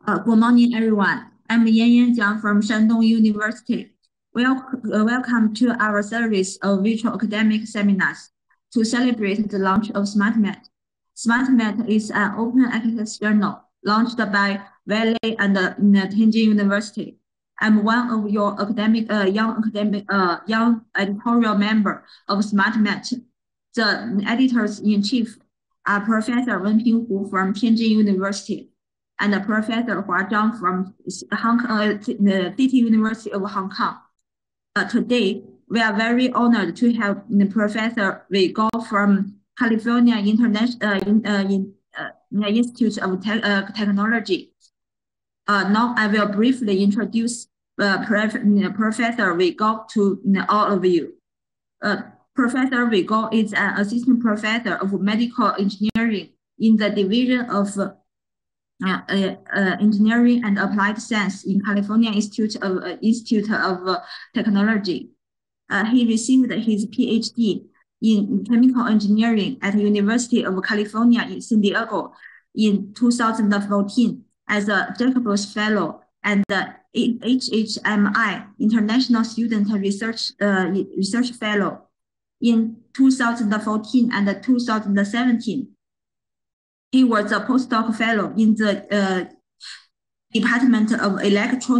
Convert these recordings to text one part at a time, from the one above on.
Good morning, everyone. I'm Yan Jiang from Shandong University. Welcome to our series of virtual academic seminars to celebrate the launch of SmartMed. SmartMed is an open access journal launched by Wei and Tianjin University. I'm one of your young editorial member of SmartMed. The editors-in-chief are Professor Wenping Hu from Tianjin University and Professor Hua Zhang from City University of Hong Kong. Today, we are very honored to have Professor Wei from California Institute of Technology. Now I will briefly introduce Professor Wei to all of you. Professor Wei is an assistant professor of medical engineering in the Division of Engineering and Applied Science in California Institute of Technology. He received his PhD in chemical engineering at the University of California in San Diego in 2014 as a Jacobs Fellow and the HHMI International Student Research Fellow in 2014 and 2017. He was a postdoc fellow in the Department of Electrical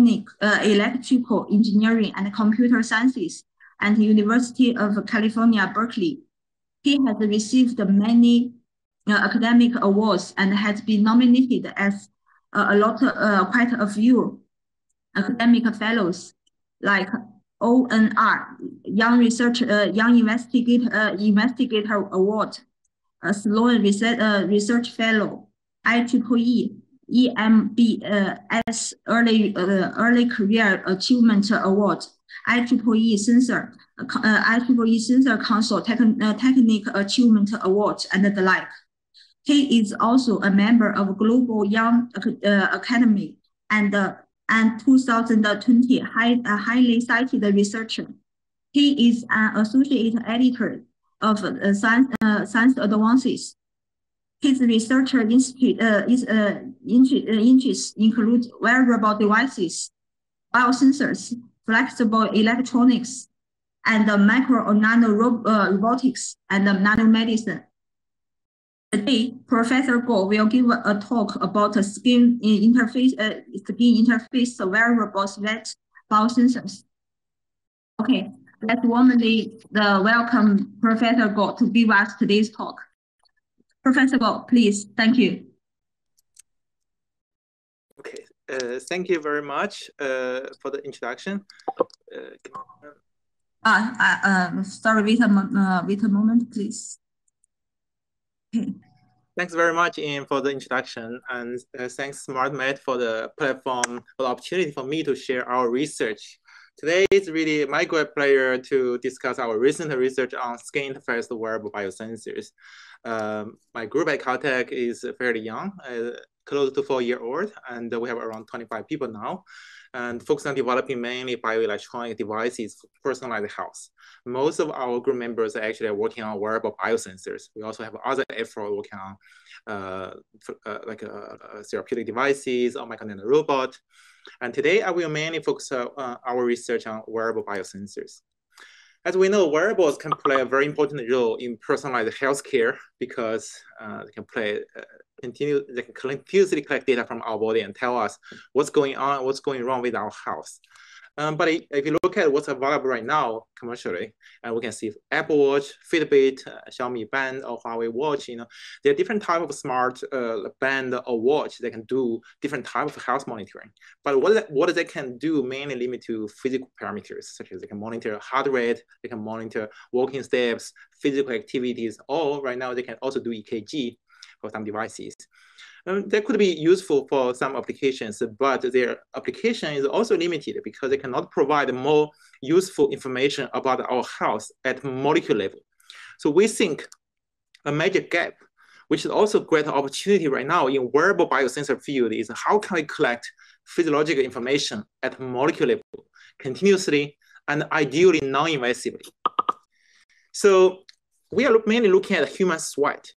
Engineering and Computer Sciences at the University of California, Berkeley. He has received many academic awards and has been nominated as quite a few academic fellows like ONR, Young Investigator Award, Sloan Research Fellow, IEEE, EMBS Early Career Achievement Award, IEEE Sensor Council Technical Achievement Award, and the like. He is also a member of Global Young Academy and 2020 highly cited researcher. He is an associate editor of Science Advances. His research interests include wearable devices, biosensors, flexible electronics, and micro or nano robotics and nanomedicine. Today, Professor Guo will give a talk about skin interface wearable sweat biosensors. Okay. Let's warmly welcome Professor Guo to give us today's talk. Professor Guo, please. Thank you. Okay. Thank you very much for the introduction. Sorry, wait a moment, please. Okay. Thanks very much, Ian, for the introduction, and thanks SmartMed for the platform, for the opportunity for me to share our research. Today is really my great pleasure to discuss our recent research on skin interface wearable biosensors. My group at Caltech is fairly young, close to 4-year-old, and we have around 25 people now, and focus on developing mainly bioelectronic devices for personalized health. Most of our group members are actually working on wearable biosensors. We also have other efforts working on therapeutic devices or micro robot. And today I will mainly focus our research on wearable biosensors. As we know, wearables can play a very important role in personalized healthcare because they can continuously collect data from our body and tell us what's going on, what's going wrong with our health. But if you look at what's available right now commercially, and we can see Apple Watch, Fitbit, Xiaomi Band, or Huawei Watch, there are different types of smart band or watch that can do different types of health monitoring. But what they can do mainly limit to physical parameters, such as they can monitor heart rate, they can monitor walking steps, physical activities, or right now they can also do EKG for some devices. That could be useful for some applications, but their application is also limited because they cannot provide more useful information about our health at molecular level. So we think a major gap, which is also a great opportunity right now in wearable biosensor field, is how can we collect physiological information at molecular level continuously and ideally non-invasively. So we are mainly looking at human sweat.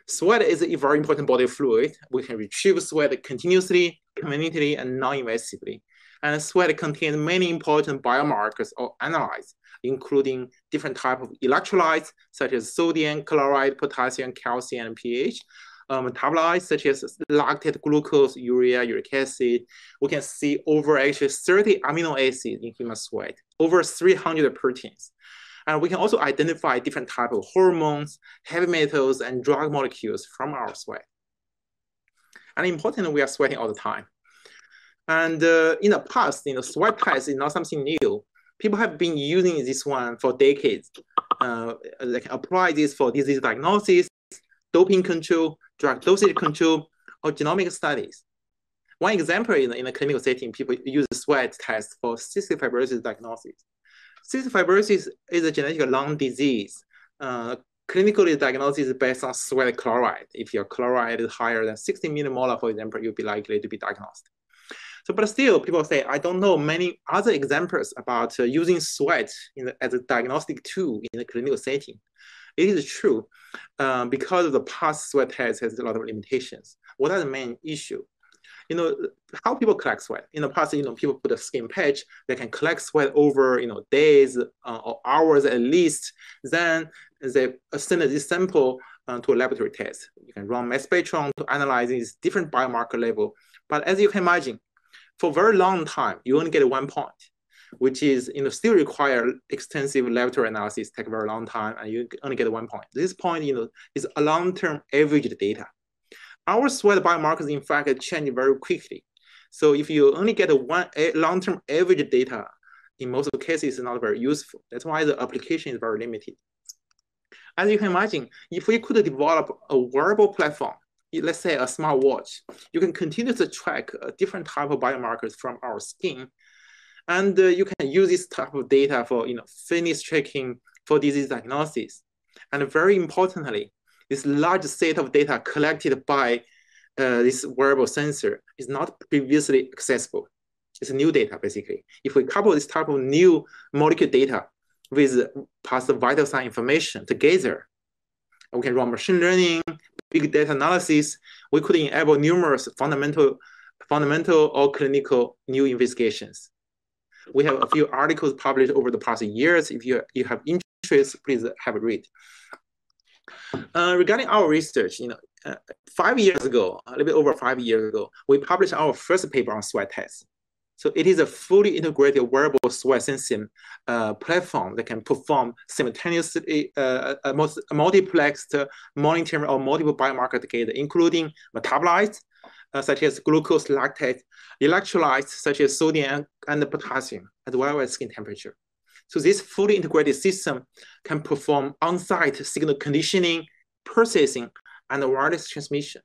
Sweat is a very important body fluid. We can retrieve sweat continuously conveniently and non-invasively. And sweat contains many important biomarkers or analytes, including different types of electrolytes, such as sodium, chloride, potassium, calcium, and pH. Metabolites such as lactate, glucose, urea, uric acid. We can see over actually 30 amino acids in human sweat, over 300 proteins. And we can also identify different types of hormones, heavy metals, and drug molecules from our sweat. And importantly, we are sweating all the time. And in the past, sweat test is not something new. People have been using this one for decades. They can apply this for disease diagnosis, doping control, drug dosage control, or genomic studies. One example in a clinical setting, people use sweat test for cystic fibrosis diagnosis. Cystic fibrosis is a genetic lung disease. Clinically, diagnosis is based on sweat chloride. If your chloride is higher than 60 millimolar, for example, you'll be likely to be diagnosed. So, but still, people say, I don't know many other examples about using sweat as a diagnostic tool in a clinical setting. It is true, because the past sweat test has a lot of limitations. What are the main issues? How people collect sweat. In the past, people put a skin patch. They can collect sweat over, days or hours at least. Then they send this sample to a laboratory test. You can run mass spectrum to analyze these different biomarker level. But as you can imagine, for a very long time, you only get 1 point, which is still require extensive laboratory analysis, take a very long time, and you only get 1 point. This point, is a long-term average data. Our sweat biomarkers, in fact, change very quickly. So if you only get a long-term average data, in most of the cases, it's not very useful. That's why the application is very limited. As you can imagine, if we could develop a wearable platform, let's say a smartwatch, you can continue to track different type of biomarkers from our skin. And you can use this type of data for fitness tracking, for disease diagnosis. And very importantly, this large set of data collected by this wearable sensor is not previously accessible. It's new data, basically. If we couple this type of new molecule data with past vital sign information together, we can run machine learning, big data analysis. We could enable numerous fundamental or clinical new investigations. We have a few articles published over the past years. If you have interest, please have a read. Regarding our research, 5 years ago, a little bit over 5 years ago, we published our first paper on sweat tests. So it is a fully integrated wearable sweat sensing platform that can perform simultaneously multiplexed monitoring of multiple biomarkers together, including metabolites such as glucose, lactate, electrolytes such as sodium and potassium, as well as skin temperature. So this fully integrated system can perform on-site signal conditioning, processing, and wireless transmission.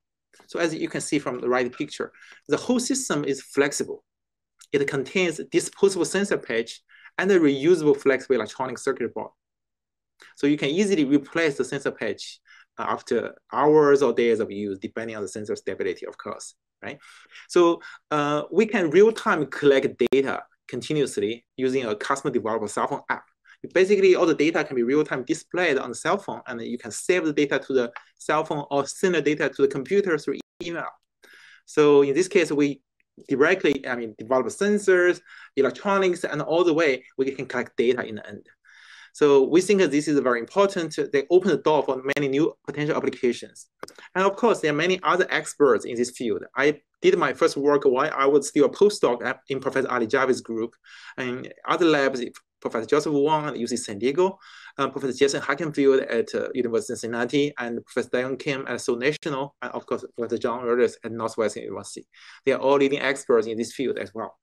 So as you can see from the right picture, the whole system is flexible. It contains a disposable sensor patch and a reusable flexible electronic circuit board. So you can easily replace the sensor patch after hours or days of use, depending on the sensor stability, of course, right? So we can real-time collect data continuously using a custom developed cell phone app. Basically, all the data can be real-time displayed on the cell phone, and you can save the data to the cell phone or send the data to the computer through email. So in this case, we directly, develop sensors, electronics, and all the way we can collect data in the end. So we think that this is very important. They open the door for many new potential applications. And of course, there are many other experts in this field. I did my first work while I was still a postdoc in Professor Ali Javid's group, and other labs, Professor Joseph Wang at UC San Diego, Professor Jason Hackenfield at University of Cincinnati, and Professor Diane Kim at Seoul National, and of course, Professor John Erdős at Northwestern University. They are all leading experts in this field as well.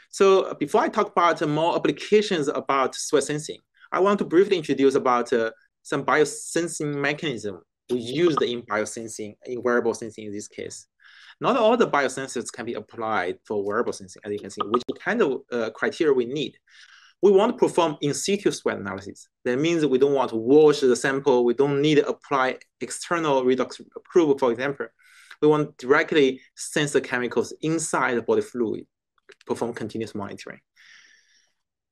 So before I talk about more applications about sweat sensing, I want to briefly introduce about some biosensing mechanism we used in biosensing, in wearable sensing in this case. Not all the biosensors can be applied for wearable sensing, as you can see, which kind of criteria we need. We want to perform in situ sweat analysis. That means we don't want to wash the sample. We don't need to apply external redox probe, for example. We want to directly sense the chemicals inside the body fluid, perform continuous monitoring.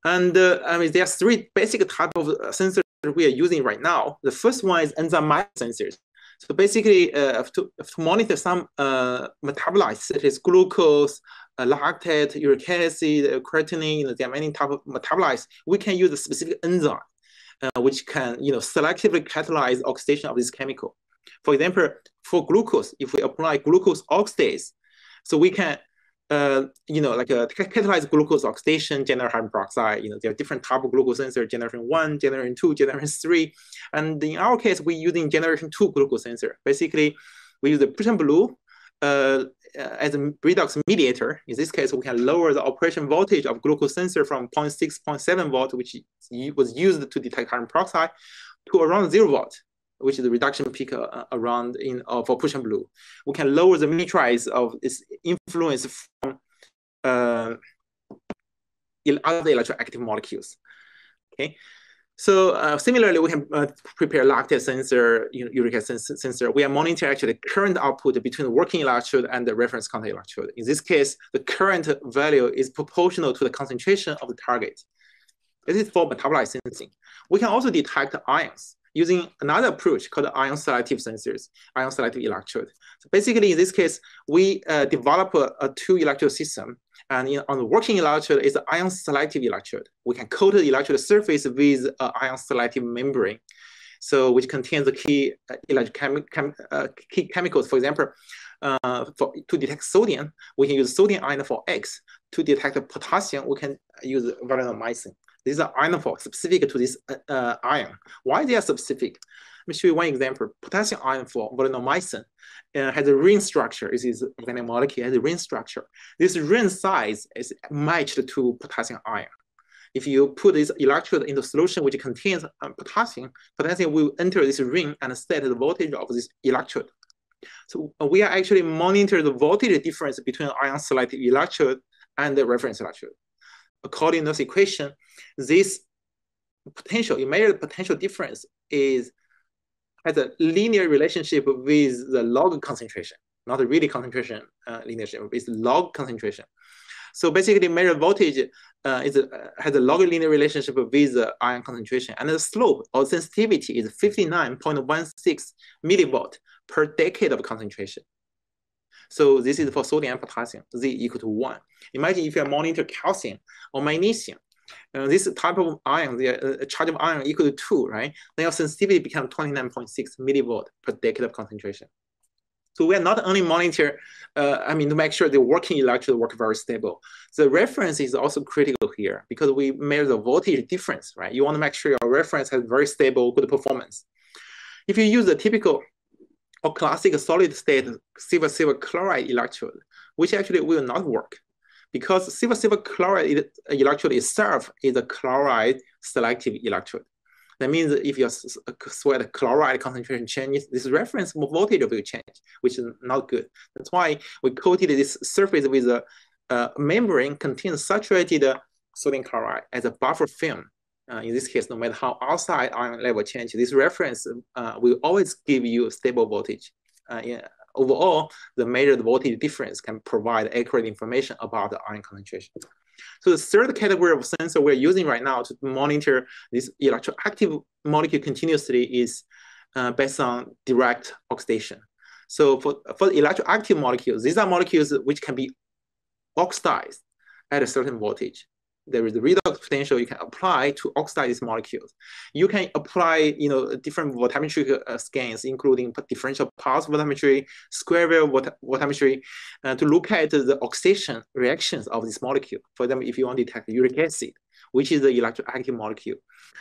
And there are three basic types of sensors we are using right now. The first one is enzymatic sensors. So basically, to monitor some metabolites such as glucose, lactate, uric acid, creatinine, there are many types of metabolites. We can use a specific enzyme, which can selectively catalyze oxidation of this chemical. For example, for glucose, if we apply glucose oxidase, so we can catalyze glucose oxidation, generate hydrogen peroxide. There are different types of glucose sensor, generation 1, generation 2, generation 3. And in our case, we're using generation 2 glucose sensor. Basically, we use the Persian blue as a redox mediator. In this case, we can lower the operation voltage of glucose sensor from 0.6, 0.7 volt, which was used to detect hydrogen peroxide, to around 0 volt, which is the reduction peak around for Persian blue. We can lower the matrix of its influence from other electroactive molecules. Okay, so similarly, we can prepare lactate sensor, uric acid sensor. We are monitoring actually the current output between the working electrode and the reference contact electrode. In this case, the current value is proportional to the concentration of the target. This is for metabolite sensing. We can also detect ions using another approach called ion selective sensors, ion selective electrode. So basically, in this case, we develop a two-electrode system, and on the working electrode is the ion selective electrode. We can coat the electrode surface with an ion selective membrane, so which contains the key key chemicals. For example, to detect sodium, we can use sodium ionophore X. To detect potassium, we can use varenomycin. These are ionophore specific to this ion. Why they are specific? Let me show you one example. Potassium ionophore varenomycin has a ring structure. It is organic molecule has a ring structure. This ring size is matched to potassium ion. If you put this electrode into solution which contains potassium will enter this ring and set the voltage of this electrode. So we are actually monitoring the voltage difference between ion selective electrode and the reference electrode. According to this equation, this potential, immediate potential difference has a linear relationship with the log concentration, not a really concentration linear relationship, it's log concentration. So basically, measured voltage has a log linear relationship with the ion concentration, and the slope or sensitivity is 59.16 millivolt per decade of concentration. So this is for sodium and potassium, Z equal to 1. Imagine if you monitor calcium or magnesium. This type of ion, the charge of ion equal to 2, right? Then your sensitivity becomes 29.6 millivolt per decade of concentration. So we are not only monitor, to make sure the working electrode work very stable. The reference is also critical here because we measure the voltage difference, right? You want to make sure your reference has very stable, good performance. If you use the typical or classic solid state silver chloride electrode, which actually will not work because silver chloride electrode itself is a chloride selective electrode. That means if your sweat chloride concentration changes, this reference voltage will change, which is not good. That's why we coated this surface with a membrane contains saturated sodium chloride as a buffer film. In this case, no matter how outside ion level change, this reference will always give you stable voltage. Overall, the measured voltage difference can provide accurate information about the ion concentration. So the third category of sensor we're using right now to monitor this electroactive molecule continuously is based on direct oxidation. So for electroactive molecules, these are molecules which can be oxidized at a certain voltage. There is a redox potential you can apply to oxidize these molecules. You can apply, different voltammetric scans, including differential pulse voltammetry, square wave voltammetry, to look at the oxidation reactions of this molecule. For example, if you want to detect uric acid, which is the electroactive molecule,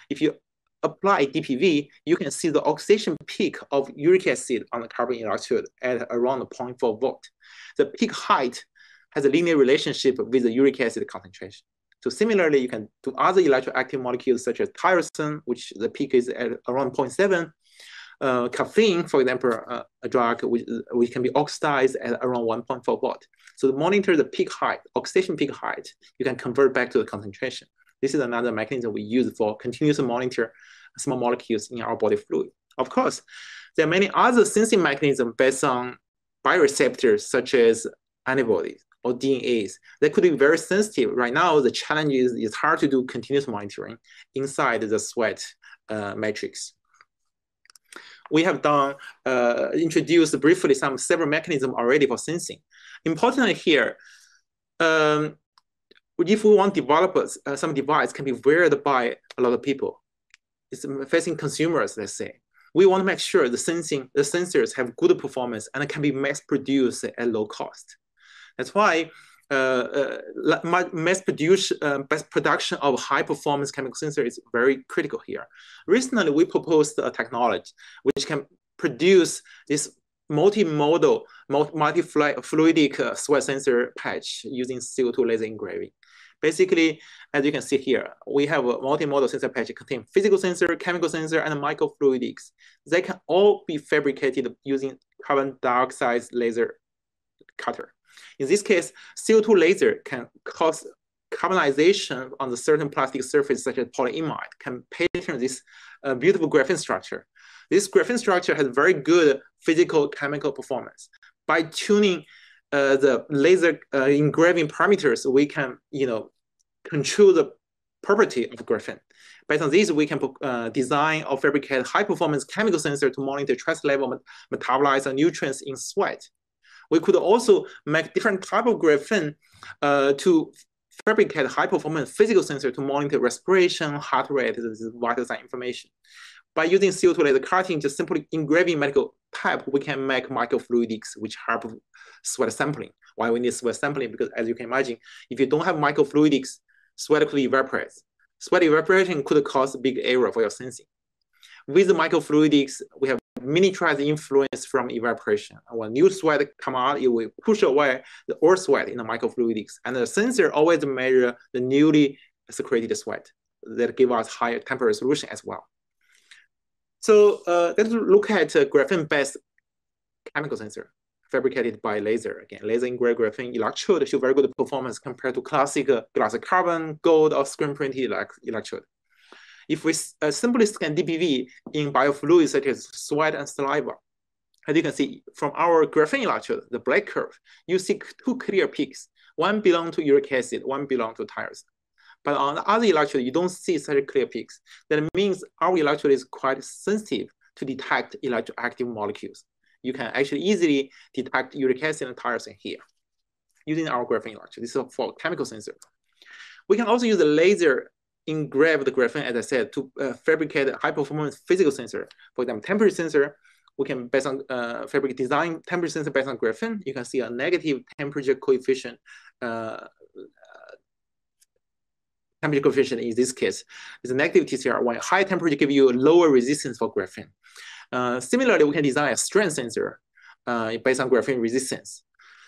if you apply DPV, you can see the oxidation peak of uric acid on the carbon electrode at around 0.4 volt. The peak height has a linear relationship with the uric acid concentration. So similarly, you can do other electroactive molecules such as tyrosine, which the peak is at around 0.7. Caffeine, for example, a drug which can be oxidized at around 1.4 volt. So to monitor the peak height, oxidation peak height, you can convert back to the concentration. This is another mechanism we use for continuous monitor small molecules in our body fluid. Of course, there are many other sensing mechanisms based on bioreceptors such as antibodies or DNAs that could be very sensitive. Right now, the challenge is it's hard to do continuous monitoring inside the sweat matrix. we have done introduced briefly several mechanisms already for sensing. Importantly here, if we want developers, some device can be wearable by a lot of people. It's facing consumers, let's say. We want to make sure the sensors have good performance and can be mass produced at low cost. That's why mass production of high performance chemical sensor is very critical here. Recently, we proposed a technology which can produce this multimodal, multi-fluidic sweat sensor patch using CO2 laser engraving. Basically, as you can see here, we have a multimodal sensor patch containing physical sensor, chemical sensor, and microfluidics. They can all be fabricated using carbon dioxide laser cutter. In this case, CO2 laser can cause carbonization on the certain plastic surface, such as polyimide, can pattern this beautiful graphene structure. This graphene structure has very good physical chemical performance. By tuning the laser engraving parameters, we can, control the property of graphene. Based on this, we can design or fabricate high-performance chemical sensor to monitor trace level metabolites and nutrients in sweat. We could also make different type of graphene to fabricate high-performance physical sensor to monitor respiration, heart rate, this is vital sign information. By using CO2 laser cutting, just simply engraving medical type, we can make microfluidics, which help sweat sampling. Why we need sweat sampling? Because as you can imagine, if you don't have microfluidics, sweat could evaporate. Sweat evaporation could cause a big error for your sensing. With the microfluidics, we have miniaturized influence from evaporation. And when new sweat come out, it will push away the old sweat in the microfluidics. And the sensor always measure the newly secreted sweat that give us higher temperature resolution as well. So let's look at graphene-based chemical sensor fabricated by laser. Again, laser engraved graphene electrode show very good performance compared to classic glass carbon, gold, or screen printed electrode. If we simply scan DPV in biofluids such as sweat and saliva, as you can see from our graphene electrode, the black curve, you see two clear peaks. One belongs to uric acid, one belongs to tyrosine. But on the other electrode, you don't see such clear peaks. That means our electrode is quite sensitive to detect electroactive molecules. You can actually easily detect uric acid and tyrosine here using our graphene electrode. This is for chemical sensor. We can also use the laser engraved graphene, as I said, to fabricate a high-performance physical sensor. For example, temperature sensor, we can based on fabricate design temperature sensor based on graphene. You can see a negative temperature coefficient. Temperature coefficient in this case is a negative TCR. When high temperature give you a lower resistance for graphene. Similarly, we can design a strength sensor based on graphene resistance.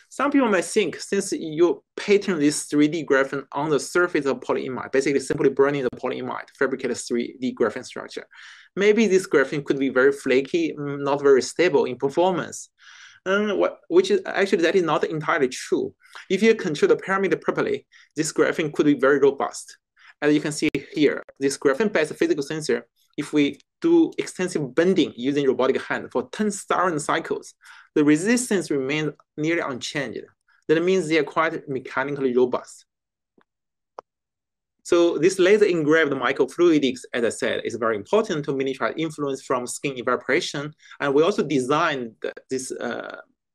Some people might think, since you pattern this 3D graphene on the surface of polyimide, basically simply burning the polyimide to fabricate a 3D graphene structure, maybe this graphene could be very flaky, not very stable in performance. Which is actually, that is not entirely true. If you control the parameter properly, this graphene could be very robust. As you can see here, this graphene-based physical sensor, if we do extensive bending using robotic hand for 10,000 cycles, the resistance remains nearly unchanged. That means they are quite mechanically robust. So this laser engraved microfluidics, as I said, is very important to miniaturize influence from skin evaporation. And we also designed this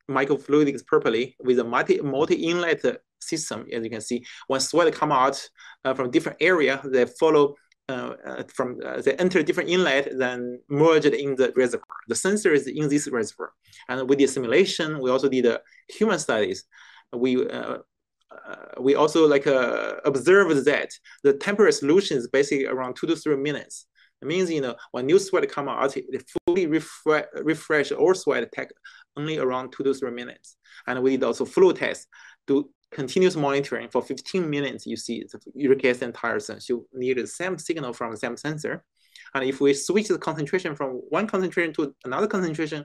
microfluidics properly with a multi-inlet system. As you can see, when sweat come out from different area, they follow they enter different inlet, then merged in the reservoir. The sensor is in this reservoir. And with the simulation, we also did human studies. We also observed that the temperature resolution is basically around 2 to 3 minutes. It means, when new sweat come out, it fully refresh all sweat take only around 2 to 3 minutes. And we did also flow test to continuous monitoring for 15 minutes. You see the uric acid and tyrosine show near the same signal from the same sensor. And if we switch the concentration from one concentration to another concentration,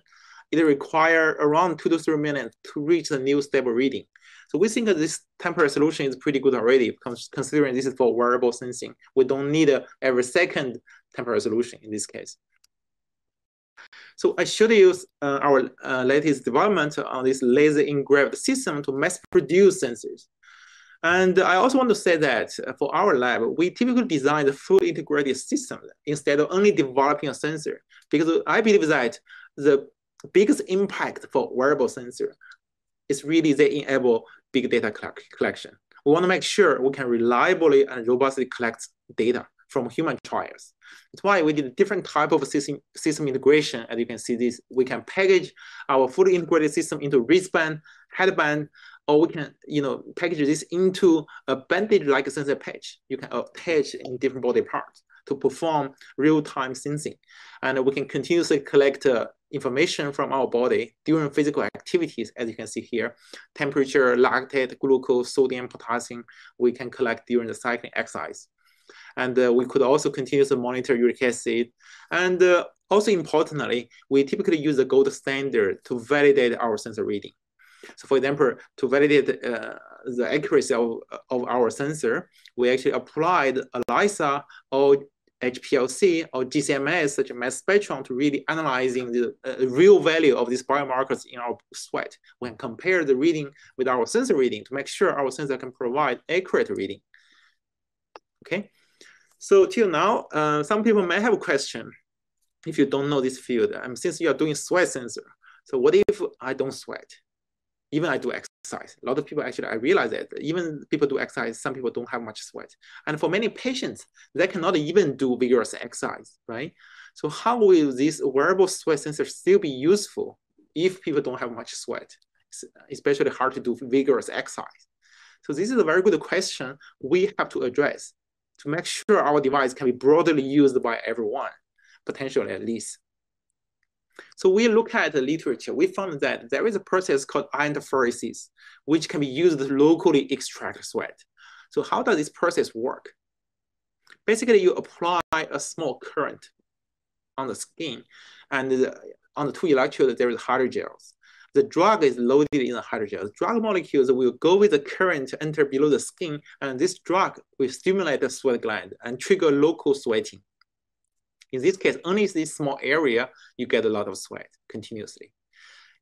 it requires around 2 to 3 minutes to reach the new stable reading. So we think that this temperature resolution is pretty good already, considering this is for wearable sensing. We don't need every second temperature resolution in this case. So I showed you our latest development on this laser engraved system to mass produce sensors. And I also want to say that for our lab, we typically design the full integrated system instead of only developing a sensor, because I believe that the biggest impact for wearable sensor is really they enable big data collection. We want to make sure we can reliably and robustly collect data from human trials. That's why we did a different type of system integration. As you can see this, we can package our fully integrated system into wristband, headband, or we can, package this into a bandage-like sensor patch. You can attach in different body parts to perform real-time sensing. And we can continuously collect information from our body during physical activities, as you can see here. Temperature, lactate, glucose, sodium, potassium, we can collect during the cycling exercise. And we could also continuously monitor uric acid. And also importantly, we typically use the gold standard to validate our sensor reading. So for example, to validate the accuracy of our sensor, we actually applied ELISA or HPLC or GCMS, such as mass spectrum, to really analyzing the real value of these biomarkers in our sweat. We can compare the reading with our sensor reading to make sure our sensor can provide accurate reading. Okay, so till now, some people may have a question if you don't know this field. Since you are doing sweat sensor, so what if I don't sweat? Even I do exercise. A lot of people actually, I realize that even people do exercise, some people don't have much sweat. And for many patients, they cannot even do vigorous exercise, right? So how will this wearable sweat sensor still be useful if people don't have much sweat? It's especially hard to do vigorous exercise. So this is a very good question we have to address to make sure our device can be broadly used by everyone, potentially at least. So we look at the literature, we found that there is a process called iontophoresis, which can be used to locally extract sweat. So how does this process work? Basically, you apply a small current on the skin, and on the two electrodes, there is hydrogels. The drug is loaded in the hydrogels. Drug molecules will go with the current to enter below the skin, and this drug will stimulate the sweat gland and trigger local sweating. In this case, only this small area, you get a lot of sweat continuously.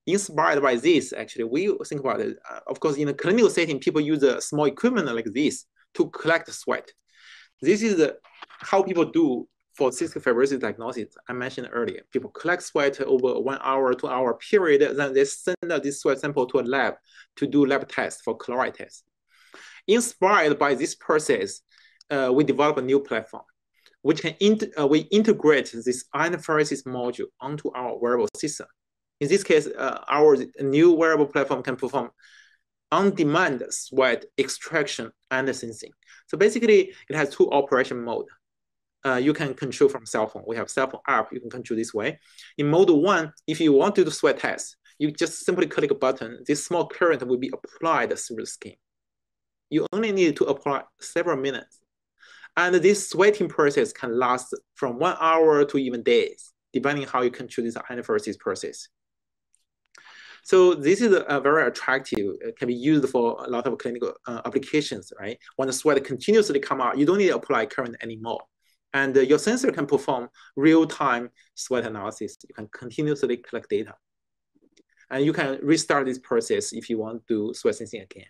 Inspired by this, actually, we think about it. Of course, in a clinical setting, people use a small equipment like this to collect sweat. This is how people do for cystic fibrosis diagnosis I mentioned earlier. People collect sweat over a 1 hour, 2 hour period, then they send out this sweat sample to a lab to do lab tests for chloride tests. Inspired by this process, we developed a new platform, which can we integrate this iontophoresis module onto our wearable system. In this case, our new wearable platform can perform on-demand sweat extraction and sensing. So basically, it has two operation modes. You can control from cell phone. We have cell phone app, you can control this way. In mode 1, if you want to do sweat test, you just simply click a button. This small current will be applied through the skin. You only need to apply several minutes. And this sweating process can last from 1 hour to even days, depending how you control this iontophoresis process. So this is a very attractive. It can be used for a lot of clinical applications, right? When the sweat continuously come out, you don't need to apply current anymore. And your sensor can perform real-time sweat analysis. You can continuously collect data. And you can restart this process if you want to do sweat sensing again.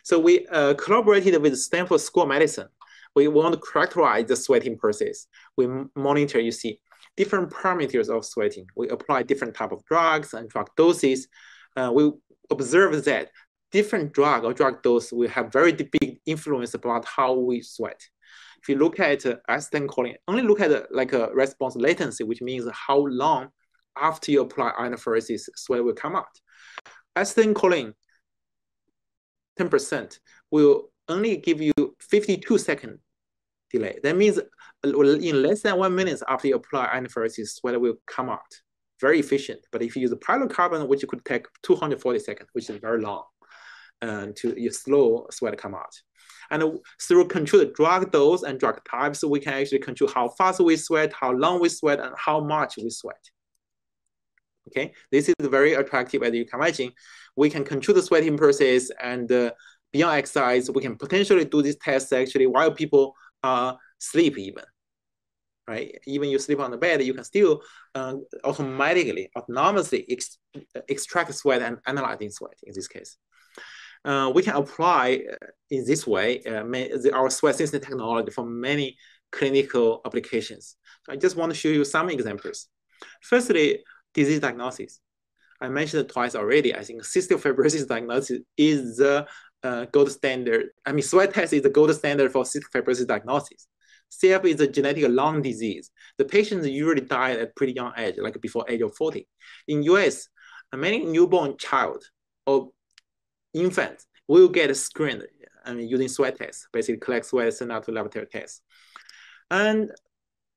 So we collaborated with Stanford School of Medicine. We want to characterize the sweating process. We monitor, you see, different parameters of sweating. We apply different type of drugs and drug doses. We observe that different drug or drug dose will have very big influence about how we sweat. If you look at acetylcholine, only look at like a response latency, which means how long after you apply iontophoresis sweat will come out. Acetylcholine, 10% will only give you 52-second delay. That means in less than 1 minute after you apply iontophoresis, sweat will come out. Very efficient. But if you use a pyrrolocarbon, which could take 240 seconds, which is very long, to your slow sweat come out. And through control the drug dose and drug types, we can actually control how fast we sweat, how long we sweat, and how much we sweat. Okay, this is very attractive, as you can imagine. We can control the sweating process, and beyond exercise, we can potentially do this test actually while people sleep even, right? Even you sleep on the bed, you can still autonomously extract sweat and analyze sweat in this case. we can apply in this way our sweat sensing technology for many clinical applications. So I just want to show you some examples. Firstly, disease diagnosis. I mentioned it twice already. I think cystic fibrosis diagnosis is the gold standard. I mean, sweat test is the gold standard for cystic fibrosis diagnosis. CF is a genetic lung disease. The patients usually die at pretty young age, like before age of 40. In US, many newborn child or infants will get screened using sweat tests, basically collect sweat, send out to laboratory tests. And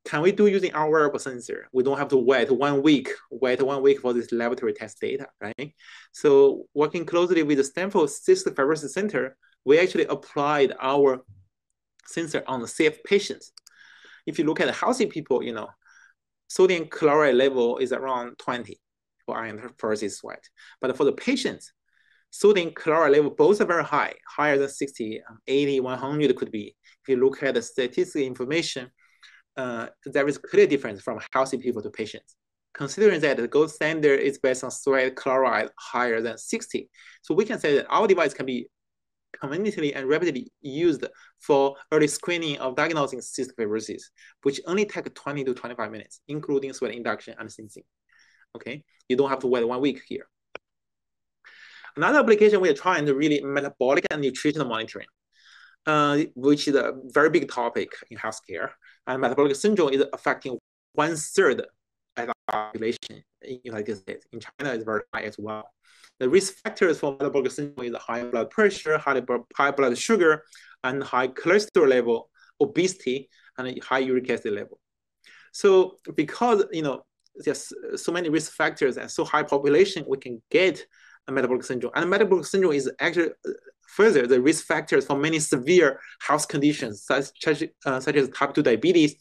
can we do using our wearable sensor? We don't have to wait 1 week for this laboratory test data, right? So working closely with the Stanford Cystic Fibrosis Center, we actually applied our sensor on the CF patients. If you look at healthy people, sodium chloride level is around 20 for iron versus sweat. But for the patients, sodium chloride level both are very high, higher than 60, 80, 100 could be. If you look at the statistical information, there is a clear difference from healthy people to patients. Considering that the gold standard is based on sweat chloride higher than 60. So we can say that our device can be conveniently and rapidly used for early screening of diagnosing cystic fibrosis, which only take 20 to 25 minutes, including sweat induction and sensing. Okay, you don't have to wait 1 week here. Another application we are trying to really metabolic and nutritional monitoring, which is a very big topic in healthcare. And metabolic syndrome is affecting 1/3 of the population in the United States. In China, it's very high as well. The risk factors for metabolic syndrome is high blood pressure, high blood sugar, and high cholesterol level, obesity, and high uric acid level. So because there's so many risk factors and so high population, we can get a metabolic syndrome. And metabolic syndrome is actually further the risk factors for many severe health conditions, such as type 2 diabetes,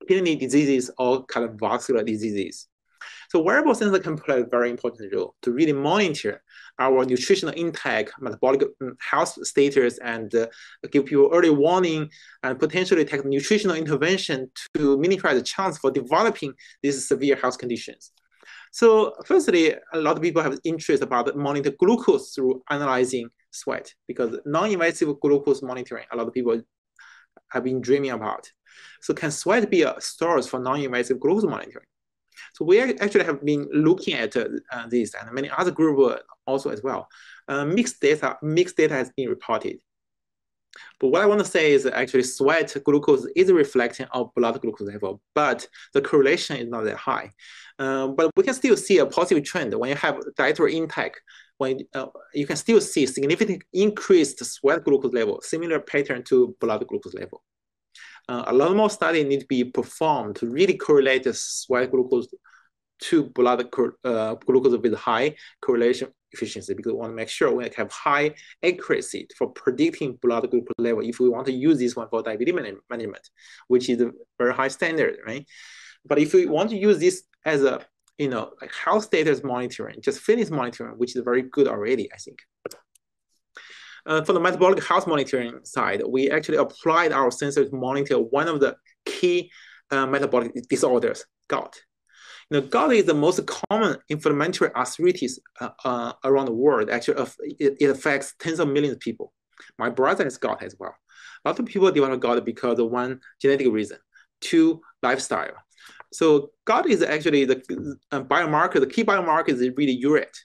kidney diseases, or cardiovascular diseases. So wearable sensor can play a very important role to really monitor our nutritional intake, metabolic health status, and give people early warning and potentially take nutritional intervention to minimize the chance for developing these severe health conditions. So firstly, a lot of people have interest about monitoring glucose through analyzing sweat, because non-invasive glucose monitoring, a lot of people have been dreaming about. So can sweat be a source for non-invasive glucose monitoring? So we actually have been looking at this, and many other groups also as well. Mixed data has been reported. But what I want to say is that actually sweat glucose is reflecting our blood glucose level, but the correlation is not that high. But we can still see a positive trend when you have dietary intake. When you can still see significant increased sweat glucose level, similar pattern to blood glucose level. A lot more studies need to be performed to really correlate the sweat glucose to blood glucose with high correlation efficiency, because we want to make sure we have high accuracy for predicting blood glucose level if we want to use this one for diabetes management, which is a very high standard, right? But if we want to use this as a like health status monitoring, just fitness monitoring, which is very good already, I think. For the metabolic health monitoring side, we actually applied our sensor to monitor one of the key metabolic disorders, gout. Gout is the most common inflammatory arthritis around the world. Actually, it affects tens of millions of people. My brother has gout as well. A lot of people develop gout because of one, genetic reason, two, lifestyle. So gout is actually the biomarker. The key biomarker is really uric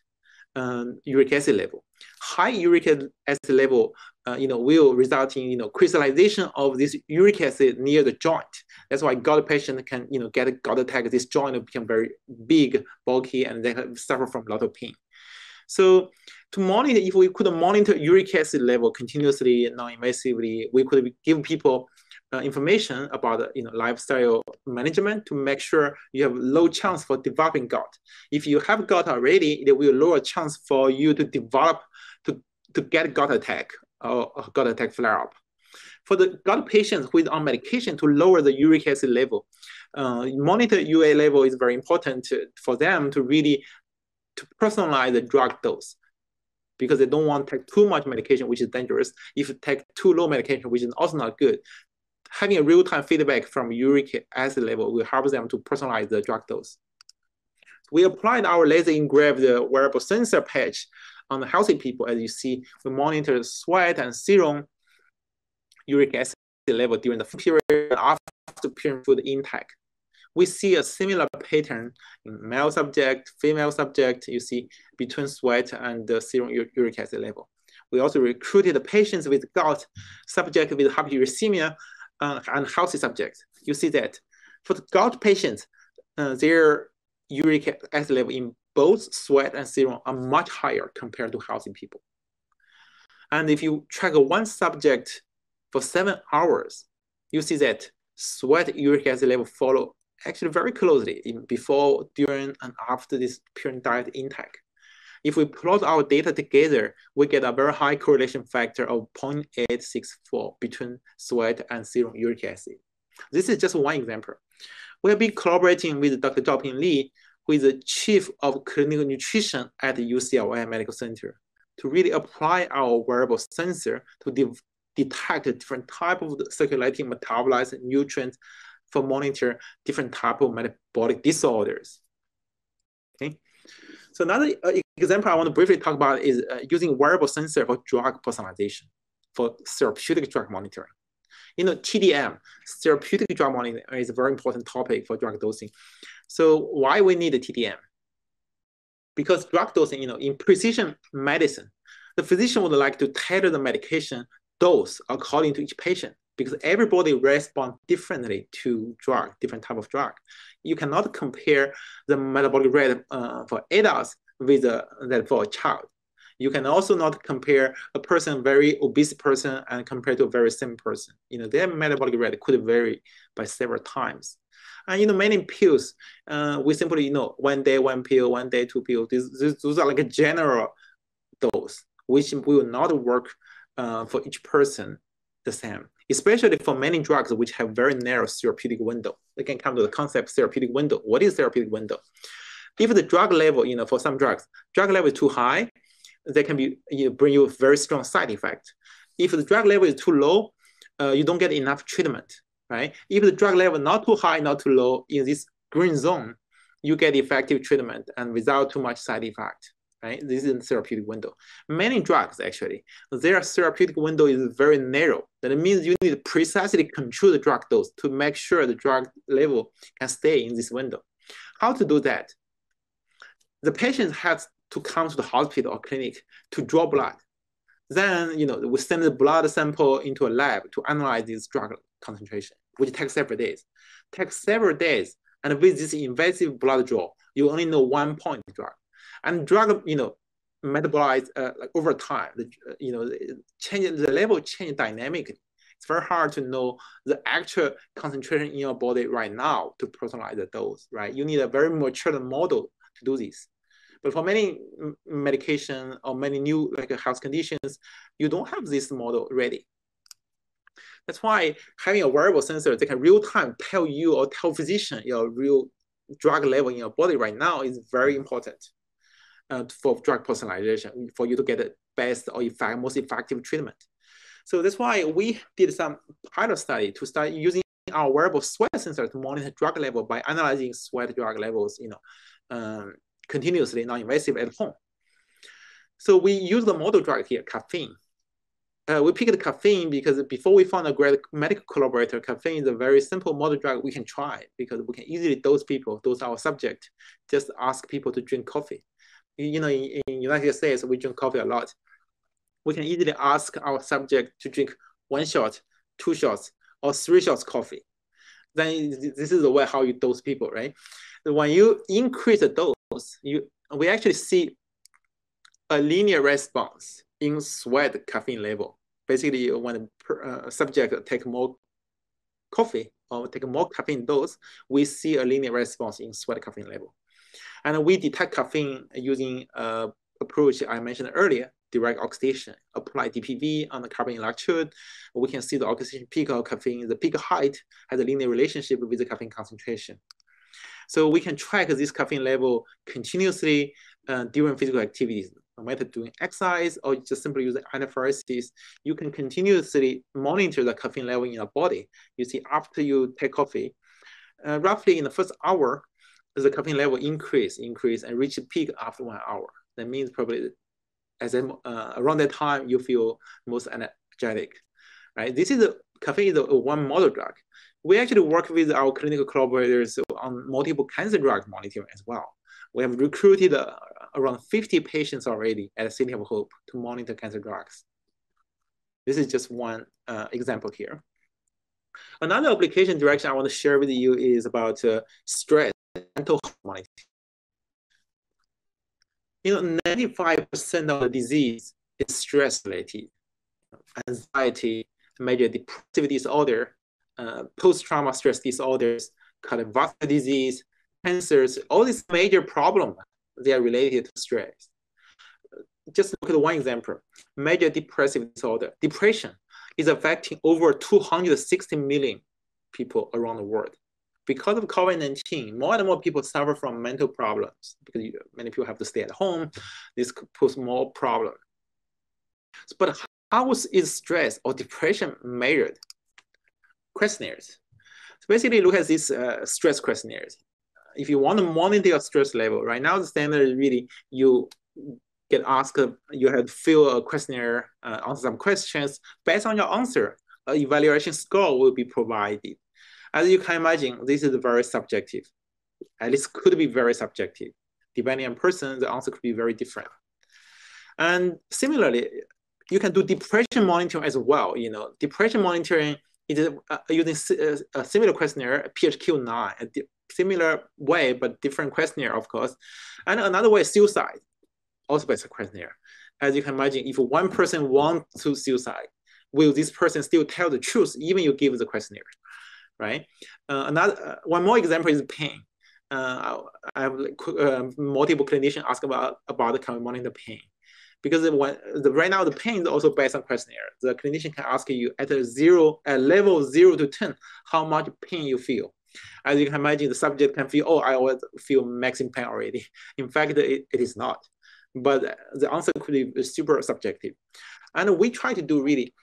acid level. High uric acid level, will result in crystallization of this uric acid near the joint. That's why gout patient can get a gout attack. This joint will become very big, bulky, and they suffer from a lot of pain. So to monitor, if we could monitor uric acid level continuously, non-invasively, we could give people information about lifestyle management to make sure you have low chance for developing gout. If you have gout already, it will lower chance for you to develop to get gout attack or gout attack flare up. For the gout patients who is on medication to lower the uric acid level, monitor UA level is very important for them to really personalize the drug dose, because they don't want to take too much medication, which is dangerous. If you take too low medication, which is also not good, having a real-time feedback from uric acid level will help them to personalize the drug dose. We applied our laser engraved wearable sensor patch On the healthy people, as you see, we monitor sweat and serum uric acid level during the period after period food intake. We see a similar pattern in male subject, female subject, you see, between sweat and the serum uric acid level. We also recruited patients with gout, subject with hyperuricemia, and healthy subjects. You see that for the gout patients, their uric acid level in both sweat and serum are much higher compared to healthy people. And if you track one subject for 7 hours, you see that sweat uric acid level follow actually very closely before, during, and after this pure diet intake. If we plot our data together, we get a very high correlation factor of 0.864 between sweat and serum uric acid. This is just one example. We have been collaborating with Dr. Zhaoping Li, who is the chief of clinical nutrition at the UCLA Medical Center, to really apply our wearable sensor to detect different type of circulating metabolites and nutrients for monitor different type of metabolic disorders. Okay. So another example I want to briefly talk about is using wearable sensor for drug personalization, for therapeutic drug monitoring. You know, TDM, therapeutic drug monitoring, is a very important topic for drug dosing. So why we need a TDM? Because drug dosing, you know, in precision medicine, the physician would like to tailor the medication dose according to each patient, because everybody responds differently to drug, different type of drug. You cannot compare the metabolic rate for adults with that for a child. You can also not compare a person, very obese person, and compare to a very thin person. You know, their metabolic rate could vary by several times. And you know, many pills, we simply, you know, 1 day, 1 pill, 1 day, 2 pills. Those are like a general dose, which will not work for each person the same, especially for many drugs which have very narrow therapeutic window. We can come to the concept therapeutic window. What is therapeutic window? If the drug level, you know, for some drugs, drug level is too high, they can be, you know, bring you a very strong side effect. If the drug level is too low, you don't get enough treatment, right? If the drug level not too high, not too low, in this green zone, you get effective treatment and without too much side effect. Right? This is the therapeutic window. Many drugs, actually, their therapeutic window is very narrow. That means you need to precisely control the drug dose to make sure the drug level can stay in this window. How to do that? The patient has to come to the hospital or clinic to draw blood. Then, you know, we send the blood sample into a lab to analyze this drug concentration, which takes several days. And with this invasive blood draw, you only know 1 point drug. And drug, you know, metabolize like over time. You know, the level change dynamically. It's very hard to know the actual concentration in your body right now to personalize the dose, right? You need a very mature model to do this. But for many medication or many new like health conditions, you don't have this model ready. That's why having a wearable sensor that can real time tell you or tell physician your real drug level in your body right now is very important. For drug personalization, for you to get the best or most effective treatment. So that's why we did some pilot study to start using our wearable sweat sensor to monitor drug level by analyzing sweat drug levels, you know, continuously, non-invasive at home. So we use the model drug here, caffeine. We picked caffeine because before we found a great medical collaborator, caffeine is a very simple model drug we can try because we can easily dose people, dose our subject, just ask people to drink coffee. You know, in United States, we drink coffee a lot. We can easily ask our subject to drink 1 shot, 2 shots, or 3 shots coffee. Then this is the way how you dose people, right? When you increase the dose, we actually see a linear response in sweat caffeine level. Basically, when a subject take more coffee or take more caffeine dose, we see a linear response in sweat caffeine level. And we detect caffeine using approach I mentioned earlier, direct oxidation. Apply DPV on the carbon electrode. We can see the oxidation peak of caffeine. The peak height has a linear relationship with the caffeine concentration. So we can track this caffeine level continuously during physical activities. No matter doing exercise or just simply using anaphylaxis, you can continuously monitor the caffeine level in your body. You see, after you take coffee, roughly in the first hour, the caffeine level increase and reach a peak after 1 hour. That means probably around that time you feel most energetic, right? This is caffeine is one model drug. We actually work with our clinical collaborators on multiple cancer drug monitoring as well. We have recruited around 50 patients already at City of Hope to monitor cancer drugs. This is just one example here. Another application direction I want to share with you is about stress, mental health monitoring. 95% of the disease is stress related. Anxiety, major depressive disorder, post-trauma stress disorders, cardiovascular disease, cancers, all these major problems, they are related to stress. Just look at one example, major depressive disorder. Depression is affecting over 260 million people around the world. Because of COVID-19, more and more people suffer from mental problems because many people have to stay at home. This could pose more problems. But how is stress or depression measured? Questionnaires. So basically, look at these stress questionnaires. If you want to monitor your stress level, right now the standard is really you get asked, you have to fill a questionnaire, answer some questions. Based on your answer, an evaluation score will be provided. As you can imagine, this is very subjective. At least could be very subjective. Depending on person, the answer could be very different. And similarly, you can do depression monitoring as well. Depression monitoring is using a similar questionnaire, PHQ-9, a similar way, but different questionnaire, of course. And another way is suicide, also based on questionnaire. As you can imagine, if one person wants to suicide, will this person still tell the truth, even you give the questionnaire, right? One more example is pain. I have multiple clinicians ask about can we monitor pain? Because right now the pain is also based on questionnaire. The clinician can ask you at level 0 to 10, how much pain you feel. As you can imagine, the subject can feel, I always feel maximum pain already. In fact, it is not. But the answer could be super subjective. And we try to do really,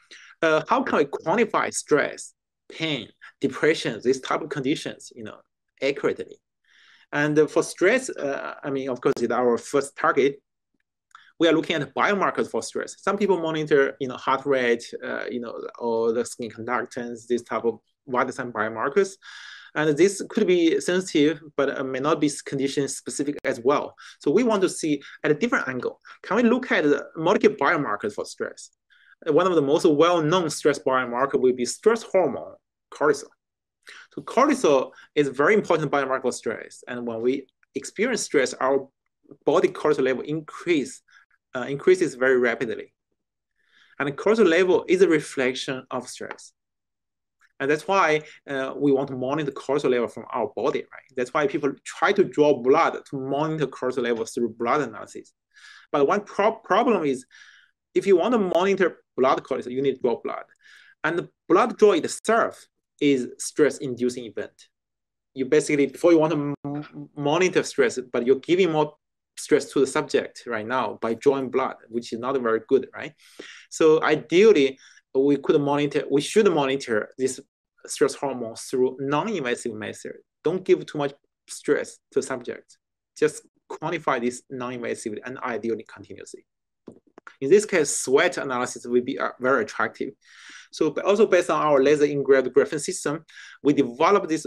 how can we quantify stress, pain, depression, these type of conditions, accurately? And for stress, of course, it's our first target. We are looking at biomarkers for stress. Some people monitor, heart rate, or the skin conductance, this type of vital sign biomarkers. And this could be sensitive, but may not be condition specific as well. So we want to see at a different angle. Can we look at multiple biomarkers for stress? One of the most well-known stress biomarker will be stress hormone, cortisol. So cortisol is a very important biomarker for stress. And when we experience stress, our body cortisol level increases very rapidly. And the cortisol level is a reflection of stress. And that's why we want to monitor the cortisol level from our body, right? That's why people try to draw blood to monitor cortisol levels through blood analysis. But one problem is, if you want to monitor blood cortisol, you need to draw blood. And the blood draw itself is stress-inducing event. You basically, before you want to monitor stress, but you're giving more stress to the subject right now by drawing blood, which is not very good, right? So ideally, we should monitor this stress hormones through non-invasive method. Don't give too much stress to the subject. Just quantify this non-invasively and ideally continuously. In this case, sweat analysis will be very attractive. So also based on our laser engraved graphene system, we developed this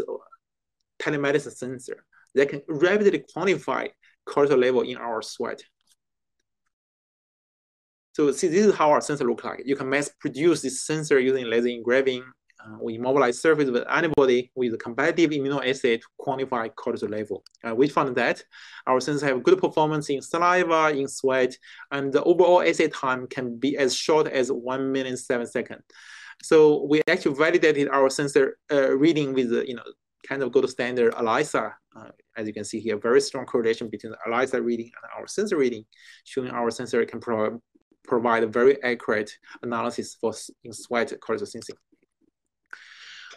telemedicine sensor that can rapidly quantify cortisol level in our sweat. So see, this is how our sensor looks like. You can mass produce this sensor using laser engraving. We immobilize surface with antibody with a competitive immunoassay to quantify cortisol level. We found that our sensors have good performance in saliva, in sweat, and the overall assay time can be as short as 1 minute 7 seconds. So we actually validated our sensor reading with kind of gold standard ELISA. As you can see here, very strong correlation between the ELISA reading and our sensor reading, showing our sensor can provide a very accurate analysis in sweat cortisol sensing.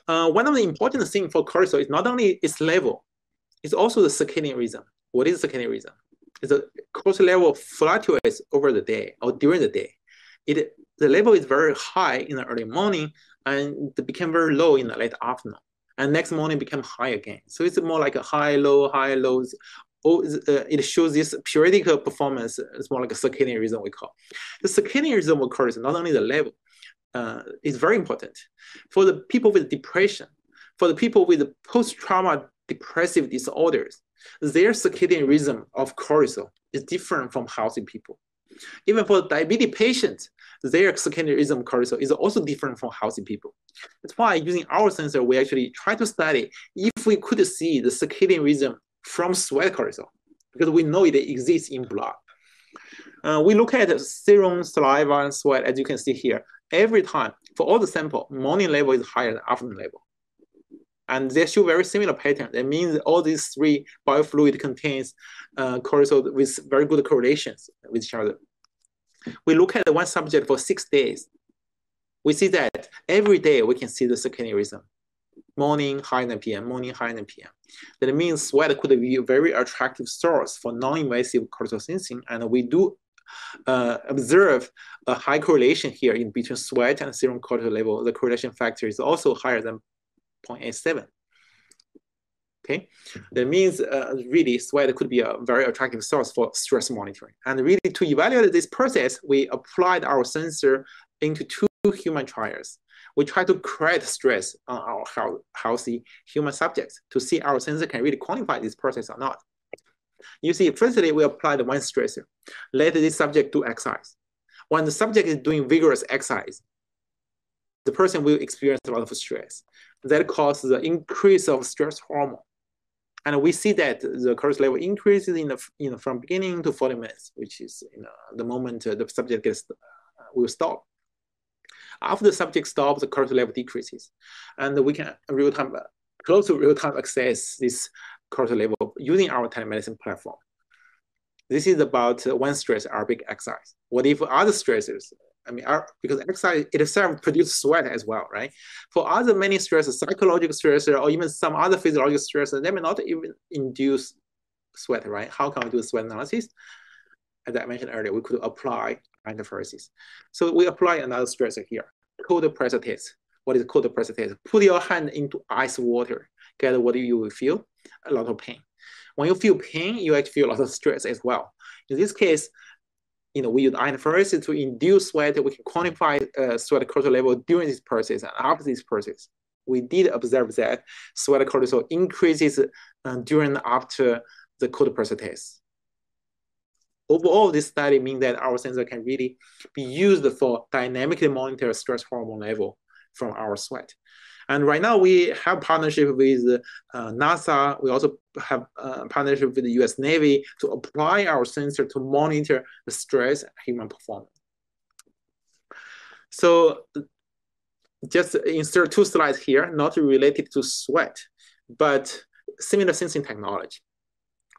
One of the important things for cortisol is not only its level, it's also the circadian rhythm. What is circadian rhythm? It's the cortisol level fluctuates over the day or during the day. The level is very high in the early morning and it became very low in the late afternoon. And next morning become high again. So it's more like a high, lows it shows this periodic performance. It's more like a circadian rhythm we call. The circadian rhythm occurs not only the level, is very important for the people with depression, for the people with post-trauma depressive disorders. Their circadian rhythm of cortisol is different from healthy people. Even for diabetes patients, their circadian rhythm of cortisol is also different from healthy people. That's why using our sensor, we actually try to study if we could see the circadian rhythm from sweat cortisol, because we know it exists in blood. We look at serum, saliva, and sweat, as you can see here. Every time, for all the sample, morning level is higher than afternoon level. And they show very similar pattern. That means all these three biofluid contains cortisol with very good correlations with each other. We look at one subject for 6 days. We see that every day we can see the circadian rhythm. Morning, higher than PM, morning, higher than PM. That means sweat could be a very attractive source for non-invasive cortisol sensing. And we do observe a high correlation here in between sweat and serum cortisol level. The correlation factor is also higher than 0.87. Okay, that means really sweat could be a very attractive source for stress monitoring. And really to evaluate this process, we applied our sensor into 2 human trials. We try to create stress on our healthy human subjects to see our sensor can really quantify this process or not. You see, firstly, we applied one stressor. Let this subject do exercise. When the subject is doing vigorous exercise, the person will experience a lot of stress. That causes the increase of stress hormone. And we see that the cortisol level increases from beginning to 40 minutes, which is the moment the subject will stop. After the subject stops, the cortisol level decreases. And we can close to real-time access this cortisol level using our telemedicine platform. This is about one stress, aerobic exercise. What if other stressors, because exercise itself produces sweat as well, right? For other many stresses, psychological stressor, or even some other physiological stressor, they may not even induce sweat, right? How can we do sweat analysis? As I mentioned earlier, we could apply interferences. So we apply another stressor here, cold pressure test. What is cold pressure test? Put your hand into ice water, get what you will feel, a lot of pain. When you feel pain, you actually feel a lot of stress as well. In this case, we use interferences to induce sweat. We can quantify sweat cortisol level during this process and after this process. We did observe that sweat cortisol increases during and after the cold pressure test. Overall, this study means that our sensor can really be used for dynamically monitor stress hormone level from our sweat. And right now we have partnership with NASA. We also have partnership with the US Navy to apply our sensor to monitor the stress human performance. So just insert 2 slides here, not related to sweat, but similar sensing technology.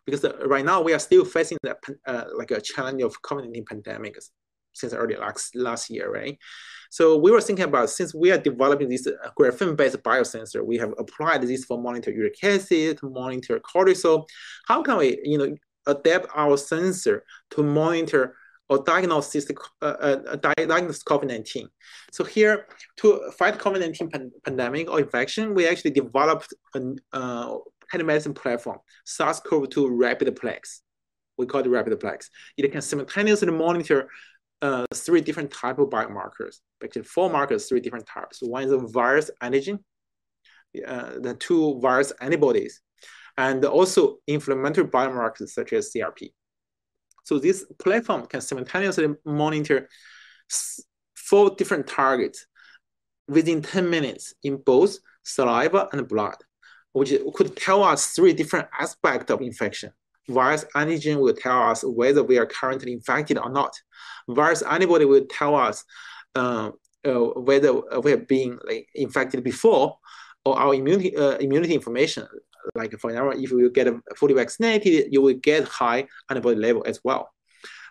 Because right now we are still facing like a challenge of COVID-19 pandemic since early last year, right? So we were thinking about, since we are developing this graphene-based biosensor, we have applied this for monitor uric acid, to monitor cortisol. How can we, adapt our sensor to monitor or diagnose COVID-19? So here, to fight COVID-19 pandemic or infection, we actually developed a telemedicine platform, SARS-CoV-2 RapidPlex. We call it RapidPlex. It can simultaneously monitor 3 different types of biomarkers, actually 4 markers, 3 different types. One is a virus antigen, the 2 virus antibodies, and also inflammatory biomarkers such as CRP. So this platform can simultaneously monitor 4 different targets within 10 minutes in both saliva and blood, which could tell us 3 different aspects of infection. Virus antigen will tell us whether we are currently infected or not. Virus antibody will tell us whether we have been infected before, or our immunity information. Like for example, if you get fully vaccinated, you will get high antibody level as well.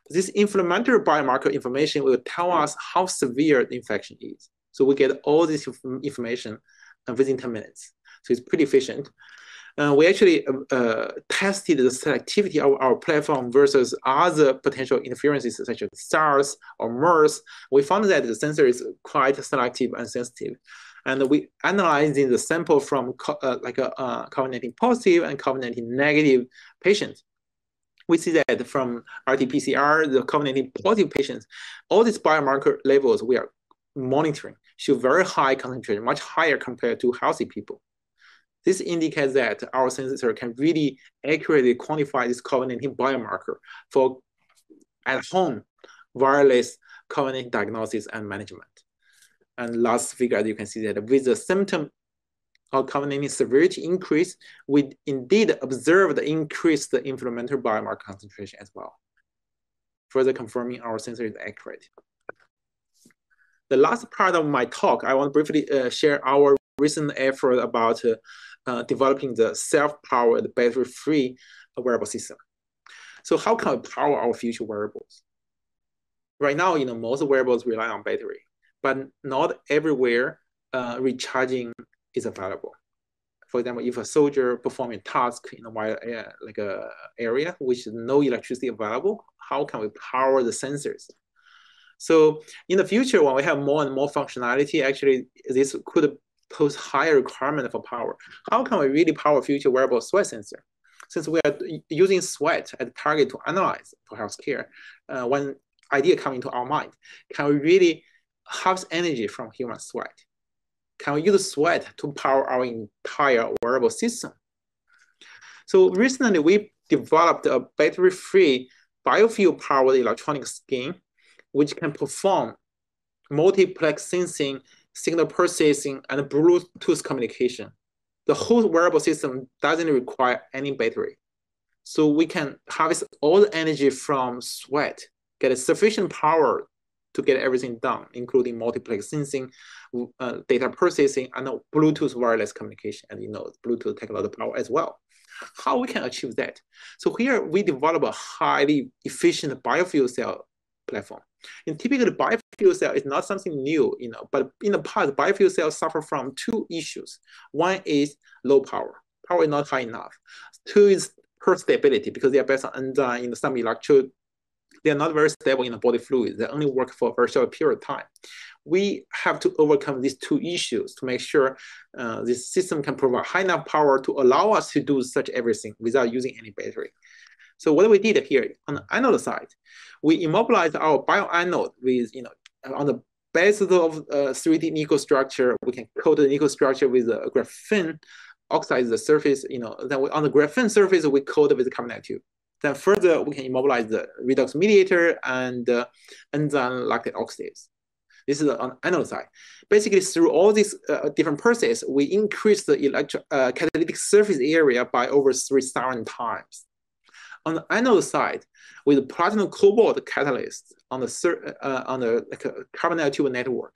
This inflammatory biomarker information will tell us how severe the infection is. So we get all this information within 10 minutes. So it's pretty efficient. We actually tested the selectivity of our platform versus other potential interferences such as SARS or MERS. We found that the sensor is quite selective and sensitive. And we analyzing the sample from COVID-19 positive and COVID-19 negative patients. we see that from RT-PCR, the COVID-19 positive patients, all these biomarker levels we are monitoring show very high concentration, much higher compared to healthy people. This indicates that our sensor can really accurately quantify this COVID-19 biomarker for at-home wireless COVID-19 diagnosis and management. And last figure, as you can see that with the symptom of COVID-19 severity increase, we indeed observe the increased inflammatory biomarker concentration as well, further confirming our sensor is accurate. The last part of my talk, I want to briefly share our recent effort about developing the self-powered battery-free wearable system. So how can we power our future wearables? Right now, most wearables rely on battery, but not everywhere recharging is available. For example, if a soldier performing a task in a wide area which is no electricity available, how can we power the sensors? So in the future, when we have more and more functionality, actually this could pose higher requirement for power. How can we really power future wearable sweat sensor? Since we are using sweat as a target to analyze for healthcare, one idea coming to our mind, can we really harvest energy from human sweat? Can we use sweat to power our entire wearable system? So recently we developed a battery-free biofuel-powered electronic skin, which can perform multiplex sensing, signal processing, and Bluetooth communication. The whole wearable system doesn't require any battery. So we can harvest all the energy from sweat, get sufficient power to get everything done, including multiplex sensing, data processing, and Bluetooth wireless communication. And Bluetooth takes a lot of power as well. How we can achieve that? So here we develop a highly efficient biofuel cell platform. And typically, biofuel cell is not something new, but in the past, biofuel cells suffer from two issues. One is low power. Power is not high enough. Two is poor stability, because they are based on enzyme, some electrode. They are not very stable in the body fluid. They only work for a very short period of time. We have to overcome these two issues to make sure this system can provide high enough power to allow us to do such everything without using any battery. So what we did here on the anode side, we immobilized our bioanode with, on the basis of 3D nickel structure, we can coat the nickel structure with a graphene, oxidize the surface, then on the graphene surface, we coat it with carbon nanotube. Then further, we can immobilize the redox mediator and enzyme lactate oxidase. This is on the anode side. Basically, through all these different processes, we increase the catalytic surface area by over 3,000 times. On the anode side, with platinum cobalt catalyst on the carbon nanotube network,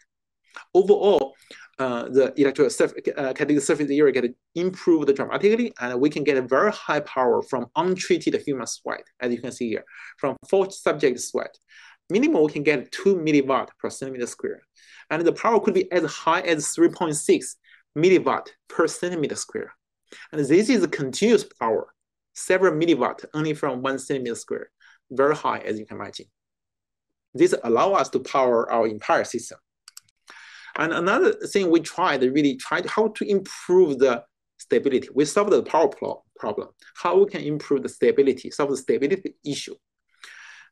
overall, the catalytic surface area get improved dramatically, and we can get a very high power from untreated human sweat, as you can see here, from 4 subject sweat. Minimum, we can get 2 milliwatt per centimeter square. And the power could be as high as 3.6 milliwatt per centimeter square. And this is a continuous power, several milliwatt only from 1 centimeter square. Very high, as you can imagine. This allows us to power our entire system. And another thing we tried how to improve the stability. We solved the power problem. How we can improve the stability, solve the stability issue.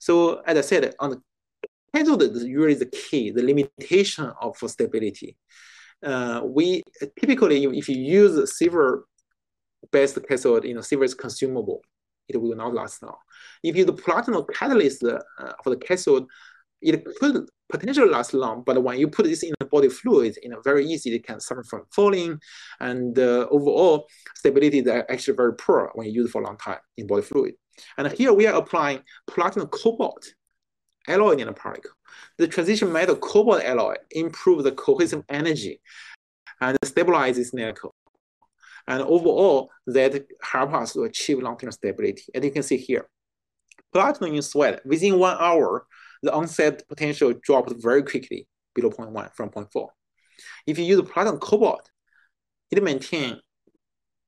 So as I said, on the cathode is really the key, the limitation of stability. We typically, if you use silver-based cathode, silver is consumable. It will not last long. If you use the platinum catalyst for the cathode, it could potentially last long, but when you put this in the body fluid, very easy, it can suffer from falling, and overall stability is actually very poor when you use it for a long time in body fluid. And here we are applying platinum cobalt alloy nanoparticle. The transition metal cobalt alloy improves the cohesive energy and stabilizes this nanoparticle. And overall, that helps us to achieve long-term stability. As you can see here, platinum in sweat, within 1 hour, the onset potential dropped very quickly, below 0.1 from 0.4. If you use platinum cobalt, it maintains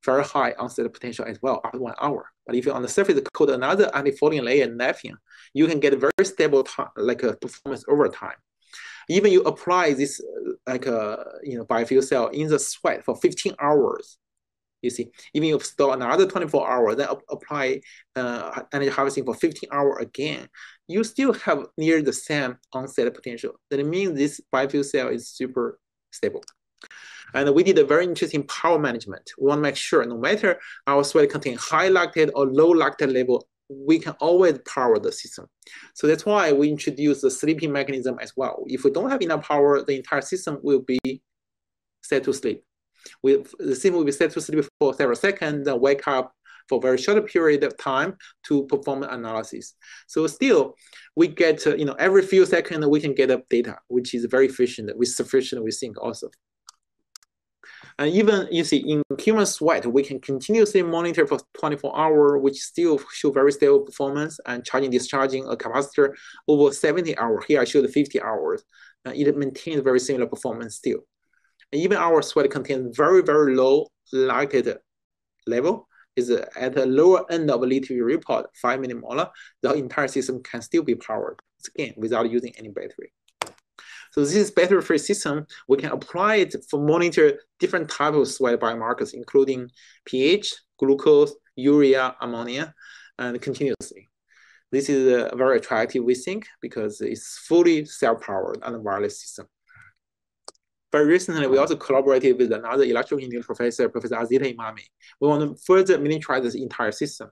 very high onset potential as well after 1 hour. But if you on the surface coat another anti-fouling layer napkin, you can get very stable performance over time. Even you apply this biofuel cell in the sweat for 15 hours, You see, even if you store another 24 hours, then apply energy harvesting for 15 hours again, you still have near the same onset potential. That means this biofuel cell is super stable. And we did a very interesting power management. We want to make sure no matter our sweat contain high lactate or low lactate level, we can always power the system. So that's why we introduced the sleeping mechanism as well. If we don't have enough power, the entire system will be set to sleep. The system will be set to sleep for several seconds, then wake up for a very short period of time to perform analysis. So still, we get, every few seconds we can get up data, which is very efficient, sufficient, we think also. And even, you see, in human sweat, we can continuously monitor for 24 hours, which still show very stable performance, and charging, discharging a capacitor over 70 hours. Here I showed 50 hours. It maintains very similar performance still. And even our sweat contains very, very low lactate level, is at a lower end of a liter report, 5 millimolar. The entire system can still be powered, again, without using any battery. So this battery-free system, we can apply it for monitor different types of sweat biomarkers, including pH, glucose, urea, ammonia, and continuously. This is very attractive, we think, because it's fully self-powered and a wireless system. Very recently, we also collaborated with another electrical engineering professor, Professor Azita Imami. We want to further miniaturize this entire system.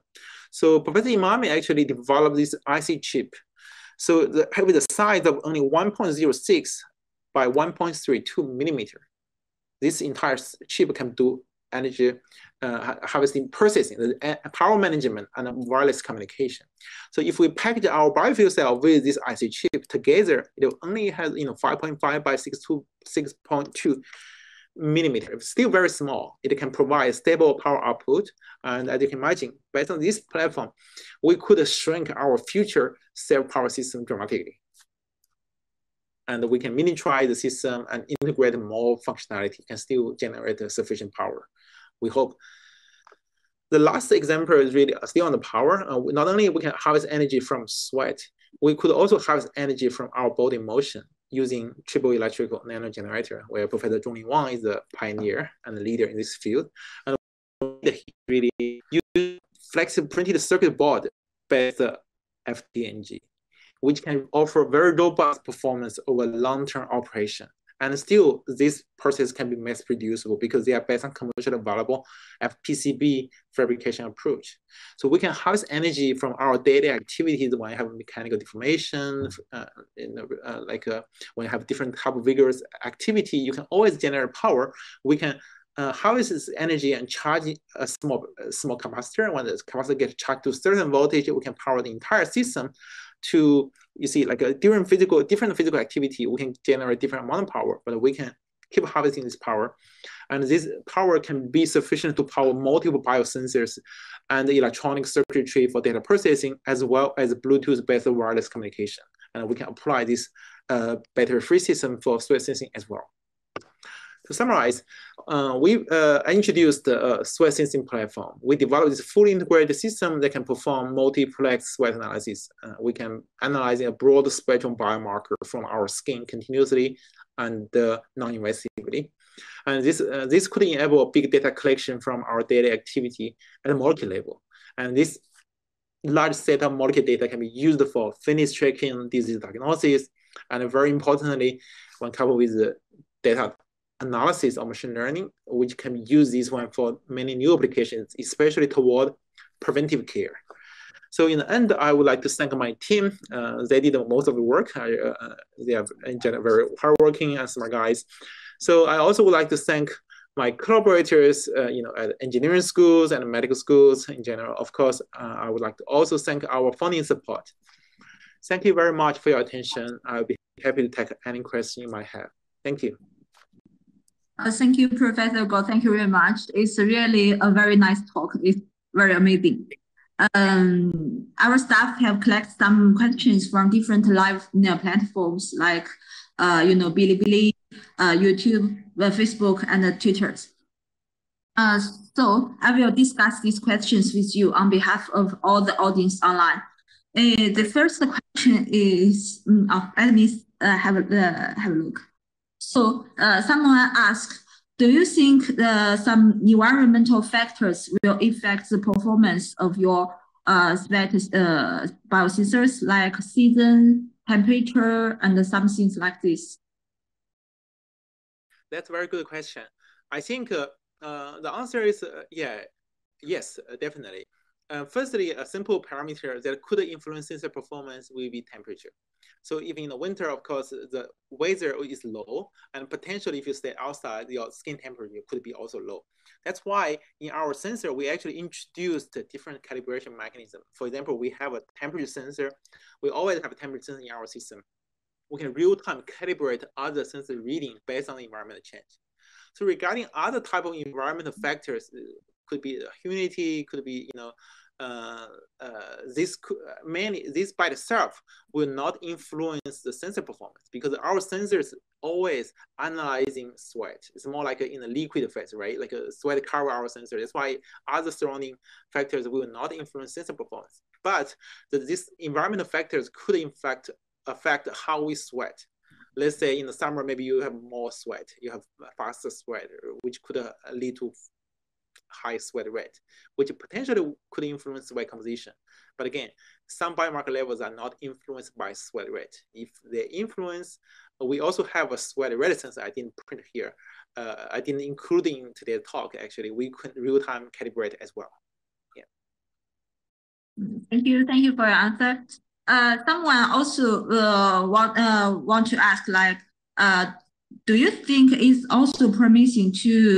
So Professor Imami actually developed this IC chip. So with the size of only 1.06 by 1.32 millimeter, this entire chip can do energy harvesting, processing, power management, and wireless communication. So if we package our biofuel cell with this IC chip together, it only has 5.5 by 6.2 millimeter. It's still very small. It can provide stable power output. And as you can imagine, based on this platform, we could shrink our future self-power system dramatically. And we can miniaturize the system and integrate more functionality and still generate sufficient power. We hope. The last example is really still on the power. Not only we can harvest energy from sweat, we could also harvest energy from our body motion using triple electrical nano generator, where Professor Zhongling Wang is a pioneer and a leader in this field. And he really used flexible printed circuit board based FDNG, which can offer very robust performance over long-term operation. And still, this process can be mass producible because they are based on commercially available FPCB fabrication approach. So we can harvest energy from our daily activities when you have mechanical deformation, when you have different type of vigorous activity, you can always generate power. We can harvest this energy and charge a small capacitor. When the capacitor gets charged to a certain voltage, we can power the entire system to, you see, like different physical activity, we can generate different amount of power, but we can keep harvesting this power. And this power can be sufficient to power multiple biosensors and electronic circuitry for data processing, as well as Bluetooth-based wireless communication. And we can apply this battery-free system for sweat sensing as well. To summarize, I introduced the sweat sensing platform. We developed this fully integrated system that can perform multiplex sweat analysis. We can analyze a broad spectrum biomarker from our skin continuously and non-invasively. And this could enable big data collection from our daily activity at a molecular level. And this large set of molecular data can be used for fitness tracking, disease diagnosis, and very importantly, when coupled with the data analysis of machine learning, which can use this one for many new applications, especially toward preventive care. So in the end, I would like to thank my team. They did most of the work. They are in general very hardworking and smart guys. So I also would like to thank my collaborators, at engineering schools and medical schools in general. Of course, I would like to also thank our funding support. Thank you very much for your attention. I'll be happy to take any question you might have. Thank you. Thank you, Professor Guo. Thank you very much. It's really a very nice talk. It's very amazing. Our staff have collected some questions from different live platforms like, Bilibili, YouTube, Facebook, and Twitter. So I will discuss these questions with you on behalf of all the audience online. The first question is, let me have a look. So someone asked, Do you think some environmental factors will affect the performance of your sweat biosensors, like season, temperature, and some things like this? That's a very good question. I think the answer is yes, definitely. Firstly, a simple parameter that could influence sensor performance will be temperature. So if in the winter, of course, the weather is low, and potentially if you stay outside, your skin temperature could be also low. That's why in our sensor, we actually introduced a different calibration mechanism. For example, we have a temperature sensor. We always have a temperature sensor in our system. We can real-time calibrate other sensor reading based on the environmental change. So regarding other type of environmental factors, could be humidity, could be this by itself will not influence the sensor performance because our sensors always analyzing sweat. It's more like in a liquid phase, right? Like a sweat cover our sensor. That's why other surrounding factors will not influence sensor performance. But these environmental factors could in fact affect how we sweat. Let's say in the summer, maybe you have more sweat, you have faster sweat, which could lead to high sweat rate, which potentially could influence sweat composition. But again, some biomarker levels are not influenced by sweat rate. If they influence, we also have a sweat rate sensor. I didn't print here. I didn't include in today's talk, actually. We could real-time calibrate as well. Yeah. Thank you for your answer. Someone also want to ask, like, do you think it's also promising to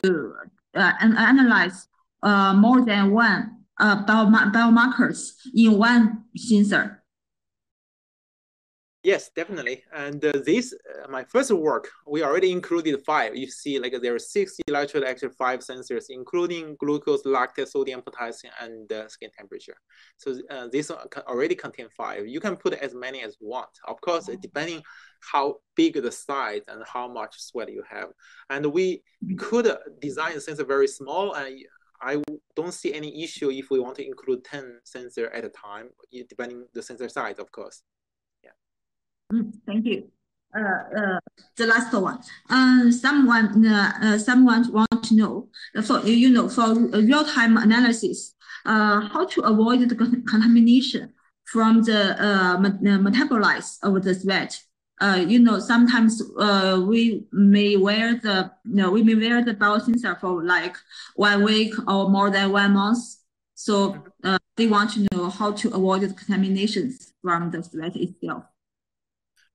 analyze more than one biomarkers in one sensor? Yes, definitely. And this, my first work, we already included 5. You see, like there are 6 electrode, actually 5 sensors, including glucose, lactate, sodium, potassium, and skin temperature. So this already contain 5. You can put as many as you want. Of course, depending how big the size and how much sweat you have. And we could design the sensor very small, and I don't see any issue if we want to include 10 sensors at a time, depending the sensor size, of course. Thank you. The last one. Someone want to know for real-time analysis, how to avoid the contamination from the metabolites of the sweat. Sometimes we may wear the biosensor for like 1 week or more than 1 month. So they want to know how to avoid the contaminations from the sweat itself.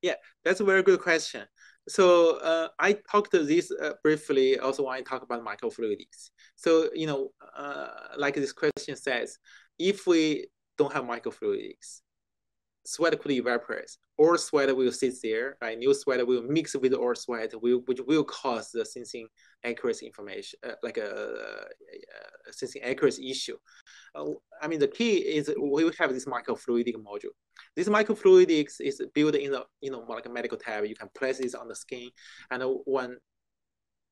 Yeah, that's a very good question. So I talked this briefly also when I talk about microfluidics. So, like this question says, if we don't have microfluidics, sweat could evaporate, or sweat will sit there, right? New sweat will mix with old sweat, which will cause the sensing accuracy information, like a sensing accuracy issue. I mean, the key is we have this microfluidic module. This microfluidics is built in the, like a medical tab. You can place this on the skin, and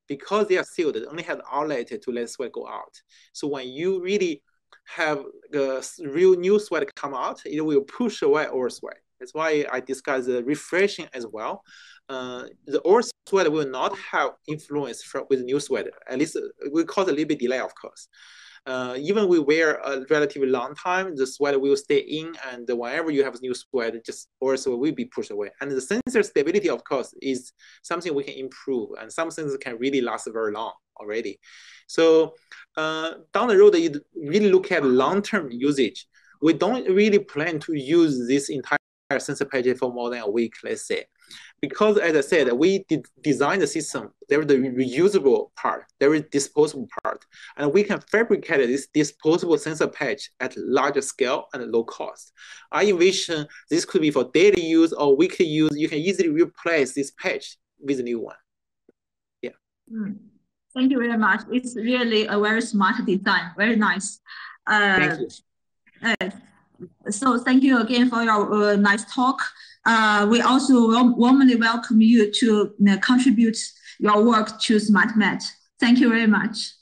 because they are sealed, they only have an outlet to let sweat go out. So when you really have the real new sweat come out, it will push away old sweat. That's why I discussed the refreshing as well. The old sweat will not have influence with new sweat. At least it will cause a little bit delay, of course. Even we wear a relatively long time, the sweat will stay in, and whenever you have new sweat, just also will be pushed away. And the sensor stability, of course, is something we can improve, and some sensors can really last very long already. So down the road, you really look at long-term usage. We don't really plan to use this entire sensor package for more than a week, let's say. Because as I said, we designed the system. There is the reusable part, there is disposable part, and we can fabricate this disposable sensor patch at larger scale and low cost. I envision this could be for daily use or weekly use. You can easily replace this patch with a new one. Yeah. Thank you very much. It's really a very smart design. Very nice. Thank you. So thank you again for your nice talk. We also warmly welcome you to contribute your work to SmartMed. Thank you very much.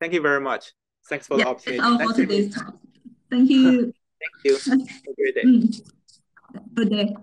Thank you very much. Thanks for the opportunity. That's all for today's talk. Thank you. Thank you. Have a great day. Good day.